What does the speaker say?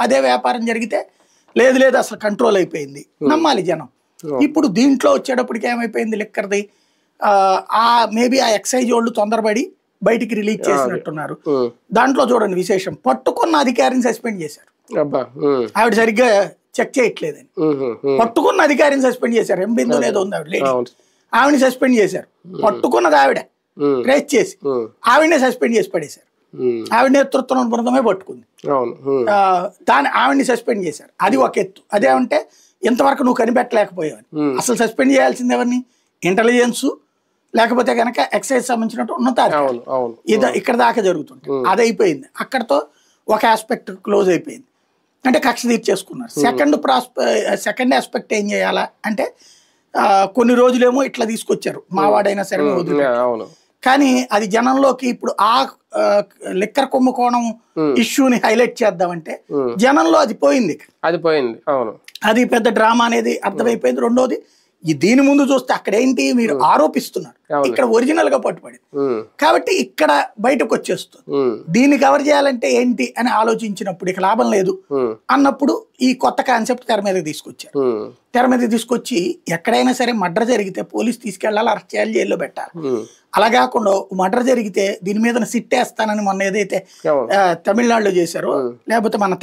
అదే వ్యాపారం జరిగితే లేదు లేదు అసలు కంట్రోల్ అయిపోయింది, నమ్మాలి జనం. ఇప్పుడు దీంట్లో వచ్చేటప్పటికి ఏమైపోయింది, లిక్కర్ది మేబీ ఆ ఎక్సైజ్ వాళ్ళు తొందరపడి బయటికి రిలీజ్ చేసినట్టున్నారు. దాంట్లో చూడండి విశేషం, పట్టుకున్న అధికారిని సస్పెండ్ చేశారు. ఆవిడ సరిగ్గా చెక్ చేయట్లేదని పట్టుకున్న అధికారిని సస్పెండ్ చేశారు. ఎంబిందు ఏదో ఉంది ఆవిడ లేడీ, ఆవిడని సస్పెండ్ చేశారు. పట్టుకున్నది ఆవిడ రేస్ చేసి ఆవిడనే సస్పెండ్ చేసి పడేశారు. ఆవిడ నేతృత్వం బృందమే పట్టుకుంది, ఆవిడని సస్పెండ్ చేశారు. అది ఒక ఎత్తు. అదేమంటే ఇంతవరకు నువ్వు కనిపెట్టలేకపోయావని. అసలు సస్పెండ్ చేయాల్సింది ఎవరిని, ఇంటెలిజెన్స్ లేకపోతే కనుక ఎక్సైజ్ సంబంధించినట్టు ఉన్నతాధికారులు. ఇక్కడ దాకా జరుగుతుంది. అది అయిపోయింది, అక్కడతో ఒక ఆస్పెక్ట్ క్లోజ్ అయిపోయింది. అంటే కక్ష తీర్చేసుకున్నారు. సెకండ్ ఆస్పెక్ట్ ఏం చేయాలా అంటే కొన్ని రోజులేమో ఇట్లా తీసుకొచ్చారు, మావాడైనా సరే వదిలిపెట్టారు. కానీ అది జనంలోకి ఇప్పుడు ఆ లిక్కర్ కుంభకోణం ఇష్యూని హైలైట్ చేద్దామంటే జనంలో అది పోయింది. అది పెద్ద డ్రామా అనేది అర్థమైపోయింది. రెండోది దీని ముందు చూస్తే అక్కడ ఏంటి, మీరు ఆరోపిస్తున్నారు, ఇక్కడ ఒరిజినల్ గా పట్టుబడింది కాబట్టి ఇక్కడ బయటకు వచ్చేస్తుంది. దీన్ని కవర్ చేయాలంటే ఏంటి అని ఆలోచించినప్పుడు ఇక లాభం లేదు అన్నప్పుడు ఈ కొత్త కాన్సెప్ట్ తెర మీదకి తీసుకొచ్చారు. తెర మీదకి తీసుకొచ్చి ఎక్కడైనా సరే మర్డర్ జరిగితే పోలీస్ తీసుకెళ్లాలి, అరెస్ట్ చేయాలి, జైల్లో పెట్టాలి. అలా కాకుండా మర్డర్ జరిగితే దీని మీద సిట్ వేస్తానని మొన్న ఏదైతే తమిళనాడులో చేశారో, లేకపోతే మన